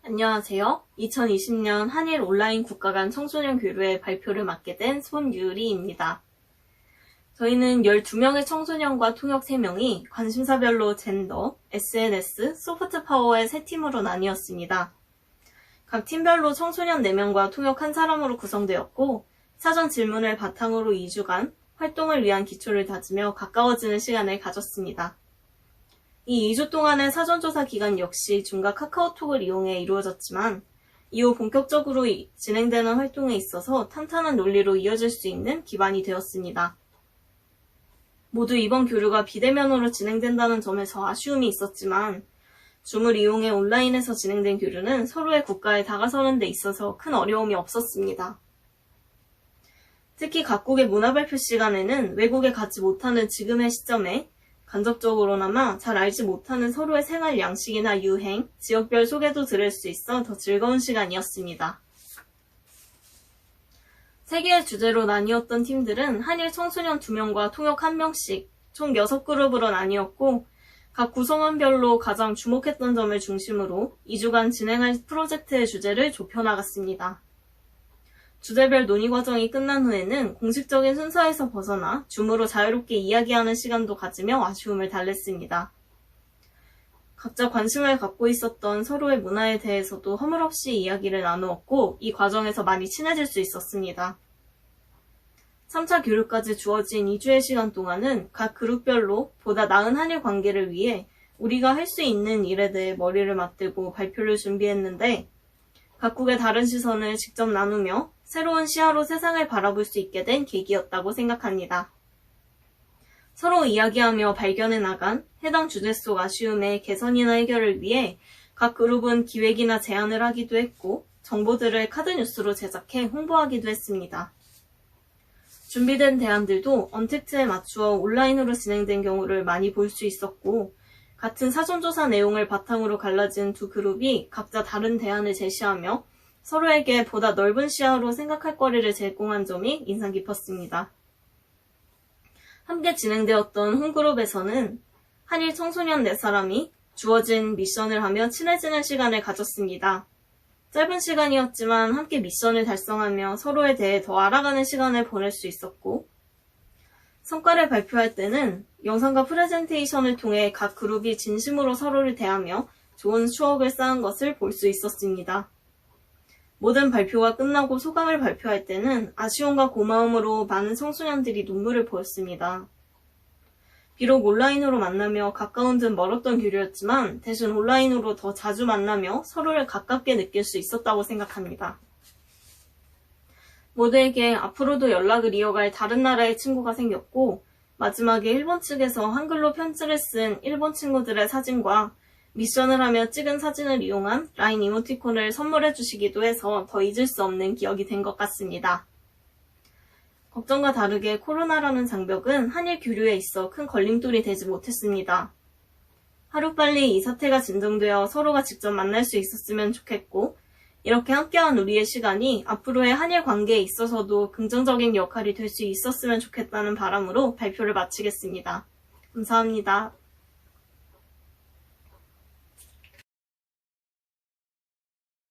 안녕하세요. 2020년 한일 온라인 국가 간 청소년 교류의 발표를 맡게 된 손유리입니다. 저희는 12명의 청소년과 통역 3명이 관심사별로 젠더, SNS, 소프트 파워의 3팀으로 나뉘었습니다. 각 팀별로 청소년 4명과 통역 1사람으로 구성되었고, 사전 질문을 바탕으로 2주간 활동을 위한 기초를 다지며 가까워지는 시간을 가졌습니다. 이 2주 동안의 사전조사 기간 역시 줌과 카카오톡을 이용해 이루어졌지만 이후 본격적으로 진행되는 활동에 있어서 탄탄한 논리로 이어질 수 있는 기반이 되었습니다. 모두 이번 교류가 비대면으로 진행된다는 점에서 아쉬움이 있었지만 줌을 이용해 온라인에서 진행된 교류는 서로의 국가에 다가서는 데 있어서 큰 어려움이 없었습니다. 특히 각국의 문화발표 시간에는 외국에 가지 못하는 지금의 시점에 간접적으로나마 잘 알지 못하는 서로의 생활 양식이나 유행, 지역별 소개도 들을 수 있어 더 즐거운 시간이었습니다. 3개의 주제로 나뉘었던 팀들은 한일 청소년 2명과 통역 1명씩 총 6그룹으로 나뉘었고 각 구성원별로 가장 주목했던 점을 중심으로 2주간 진행할 프로젝트의 주제를 좁혀나갔습니다. 주제별 논의 과정이 끝난 후에는 공식적인 순서에서 벗어나 줌으로 자유롭게 이야기하는 시간도 가지며 아쉬움을 달랬습니다. 각자 관심을 갖고 있었던 서로의 문화에 대해서도 허물없이 이야기를 나누었고 이 과정에서 많이 친해질 수 있었습니다. 3차 교류까지 주어진 2주의 시간 동안은 각 그룹별로 보다 나은 한일 관계를 위해 우리가 할 수 있는 일에 대해 머리를 맞대고 발표를 준비했는데 각국의 다른 시선을 직접 나누며 새로운 시야로 세상을 바라볼 수 있게 된 계기였다고 생각합니다. 서로 이야기하며 발견해 나간 해당 주제 속 아쉬움의 개선이나 해결을 위해 각 그룹은 기획이나 제안을 하기도 했고 정보들을 카드뉴스로 제작해 홍보하기도 했습니다. 준비된 대안들도 언택트에 맞추어 온라인으로 진행된 경우를 많이 볼 수 있었고 같은 사전조사 내용을 바탕으로 갈라진 두 그룹이 각자 다른 대안을 제시하며 서로에게 보다 넓은 시야로 생각할 거리를 제공한 점이 인상 깊었습니다. 함께 진행되었던 홈그룹에서는 한일 청소년 4사람이 주어진 미션을 하며 친해지는 시간을 가졌습니다. 짧은 시간이었지만 함께 미션을 달성하며 서로에 대해 더 알아가는 시간을 보낼 수 있었고 성과를 발표할 때는 영상과 프레젠테이션을 통해 각 그룹이 진심으로 서로를 대하며 좋은 추억을 쌓은 것을 볼 수 있었습니다. 모든 발표가 끝나고 소감을 발표할 때는 아쉬움과 고마움으로 많은 청소년들이 눈물을 보였습니다. 비록 온라인으로 만나며 가까운 듯 멀었던 교류였지만 대신 온라인으로 더 자주 만나며 서로를 가깝게 느낄 수 있었다고 생각합니다. 모두에게 앞으로도 연락을 이어갈 다른 나라의 친구가 생겼고 마지막에 일본 측에서 한글로 편지를 쓴 일본 친구들의 사진과 미션을 하며 찍은 사진을 이용한 라인 이모티콘을 선물해 주시기도 해서 더 잊을 수 없는 기억이 된 것 같습니다. 걱정과 다르게 코로나라는 장벽은 한일 교류에 있어 큰 걸림돌이 되지 못했습니다. 하루빨리 이 사태가 진정되어 서로가 직접 만날 수 있었으면 좋겠고 이렇게 함께한 우리의 시간이 앞으로의 한일 관계에 있어서도 긍정적인 역할이 될 수 있었으면 좋겠다는 바람으로 발표를 마치겠습니다. 감사합니다.